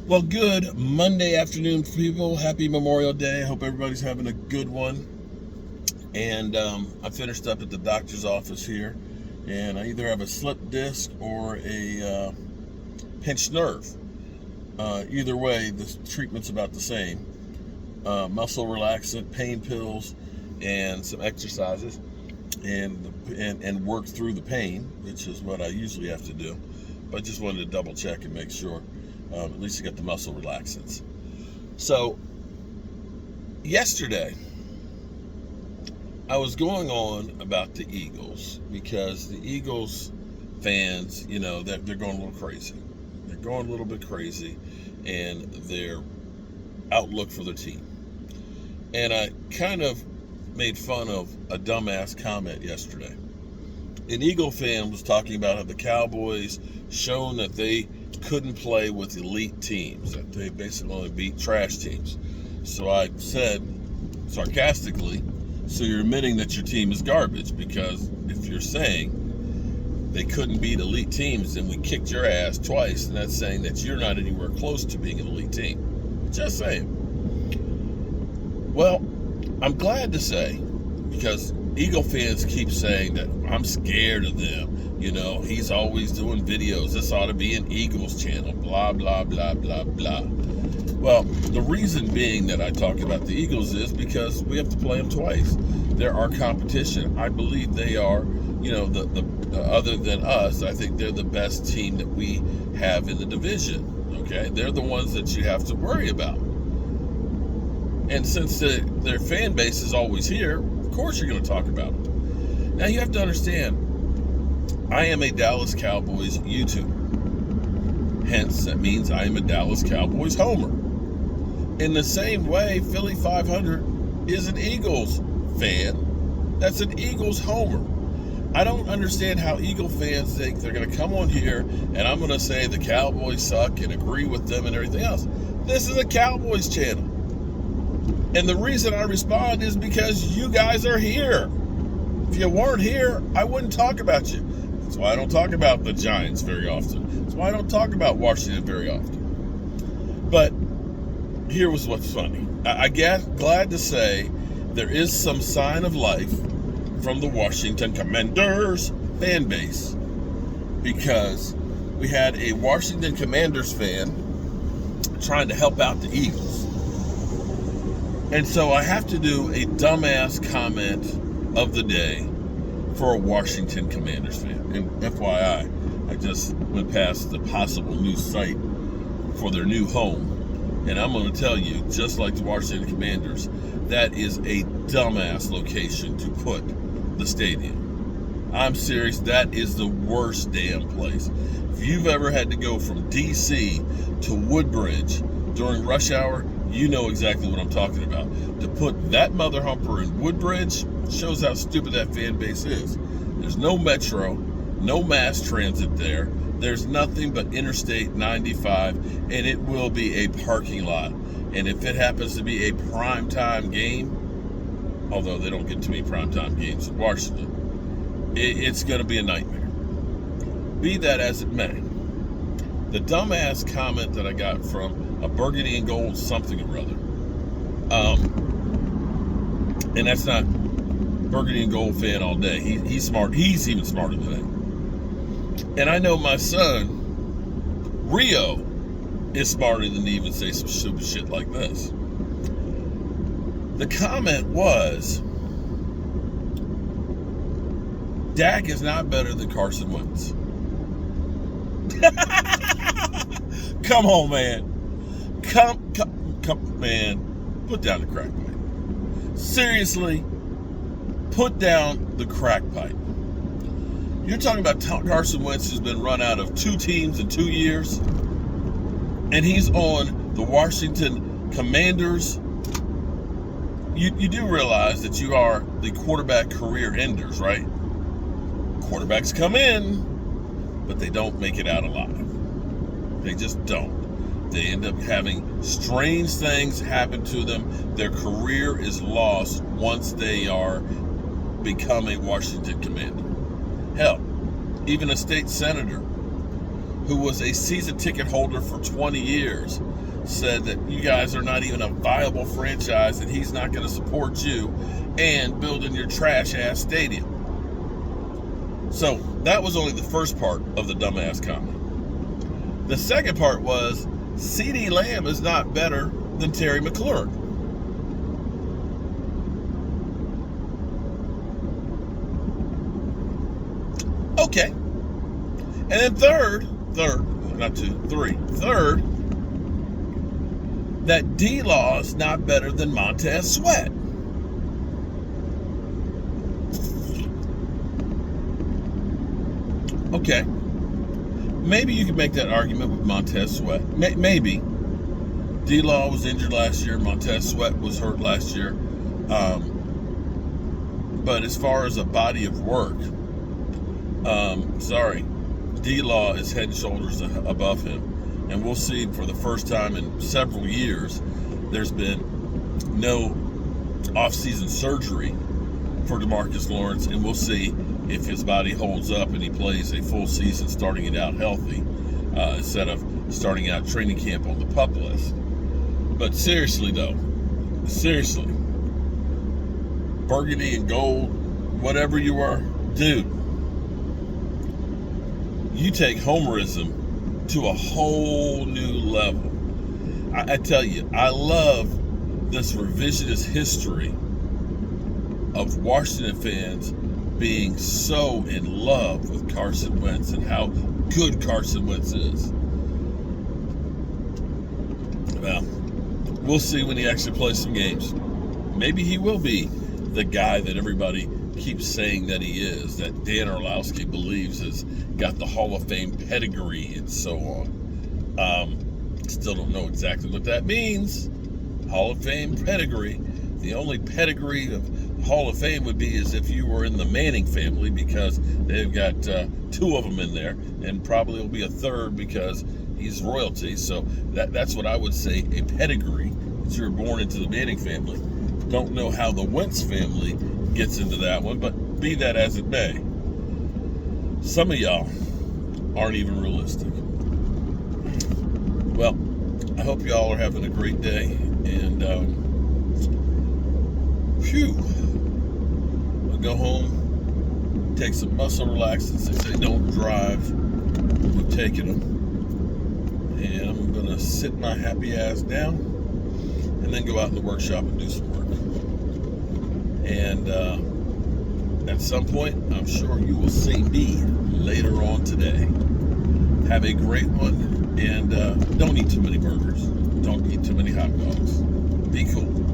Well, good Monday afternoon, people. Happy Memorial Day. I hope everybody's having a good one. And I finished up at the doctor's office here, and I either have a slip disc or a pinched nerve. Either way, the treatment's about the same. Muscle relaxant, pain pills, and some exercises, and work through the pain, which is what I usually have to do. But I just wanted to double check and make sure. At least I got the muscle relaxants. So yesterday, I was going on about the Eagles because the Eagles fans, they're going a little crazy. They're going a little bit crazy, and their outlook for their team. And I kind of made fun of a dumbass comment yesterday. An Eagle fan was talking about how the Cowboys shown that they couldn't play with elite teams, that they basically only beat trash teams. So I said, sarcastically, so you're admitting that your team is garbage, because if you're saying they couldn't beat elite teams, then we kicked your ass twice, and that's saying that you're not anywhere close to being an elite team. Just saying. Well, I'm glad to say, because Eagle fans keep saying that I'm scared of them. He's always doing videos. This ought to be an Eagles channel. Blah, blah, blah, blah, blah. Well, the reason being that I talk about the Eagles is because we have to play them twice. They're our competition. I believe they are, other than us, I think they're the best team that we have in the division. Okay? They're the ones that you have to worry about. And since their fan base is always here, of course you're going to talk about them. Now you have to understand, I am a Dallas Cowboys YouTuber. Hence, that means I am a Dallas Cowboys homer. In the same way, Philly 500 is an Eagles fan. That's an Eagles homer. I don't understand how Eagle fans think they're going to come on here and I'm going to say the Cowboys suck and agree with them and everything else. This is a Cowboys channel. And the reason I respond is because you guys are here. If you weren't here, I wouldn't talk about you. That's why I don't talk about the Giants very often. That's why I don't talk about Washington very often. But here was what's funny. I get glad to say there is some sign of life from the Washington Commanders fan base, because we had a Washington Commanders fan trying to help out the Eagles. And so I have to do a dumbass comment of the day for a Washington Commanders fan. And FYI, I just went past the possible new site for their new home. And I'm going to tell you, just like the Washington Commanders, that is a dumbass location to put the stadium. I'm serious, that is the worst damn place. If you've ever had to go from D.C. to Woodbridge during rush hour, you know exactly what I'm talking about. To put that mother humper in Woodbridge shows how stupid that fan base is. There's no metro, no mass transit there. There's nothing but Interstate 95, and it will be a parking lot. And if it happens to be a primetime game, although they don't get too many primetime games in Washington, it's going to be a nightmare. Be that as it may, the dumbass comment that I got from a burgundy and gold something or other, and that's not burgundy and gold fan all day. He's smart. He's even smarter than that. And I know my son, Rio, is smarter than to even say some stupid shit like this. The comment was, Dak is not better than Carson Wentz. Come on, man. Come, man. Put down the crack pipe. Seriously, put down the crack pipe. You're talking about Carson Wentz, who's been run out of 2 teams in 2 years, and he's on the Washington Commanders. You do realize that you are the quarterback career enders, right? Quarterbacks come in, but they don't make it out alive. They just don't. They end up having strange things happen to them. Their career is lost once they become a Washington Commander. Hell, even a state senator who was a season ticket holder for 20 years, said that you guys are not even a viable franchise and he's not going to support you and building your trash-ass stadium. So that was only the first part of the dumbass comment. The second part was CeeDee Lamb is not better than Terry McLaurin. Okay. And then third, that D-Law is not better than Montez Sweat. Okay. Maybe you could make that argument with Montez Sweat. Maybe. D-Law was injured last year. Montez Sweat was hurt last year. But as far as a body of work, D-Law is head and shoulders above him. And we'll see for the first time in several years, there's been no off-season surgery for DeMarcus Lawrence, and we'll see if his body holds up and he plays a full season starting it out healthy instead of starting out training camp on the PUP list. But seriously though, burgundy and gold, whatever you are, dude, you take homerism to a whole new level. I tell you, I love this revisionist history of Washington fans being so in love with Carson Wentz and how good Carson Wentz is. Well, we'll see when he actually plays some games. Maybe he will be the guy that everybody keeps saying that he is, that Dan Orlowski believes has got the Hall of Fame pedigree and so on. Still don't know exactly what that means. Hall of Fame pedigree. The only pedigree of Hall of Fame would be as if you were in the Manning family, because they've got two of them in there, and probably will be a third because he's royalty. So that's what I would say a pedigree, is you're born into the Manning family. Don't know how the Wentz family gets into that one, but be that as it may, some of y'all aren't even realistic. Well, I hope y'all are having a great day, and I'll go home, take some muscle relaxants. If they don't drive, we're taking them, and I'm gonna sit my happy ass down and then go out in the workshop and do some work. And at some point, I'm sure you will see me later on today. Have a great one, and don't eat too many burgers. Don't eat too many hot dogs. Be cool.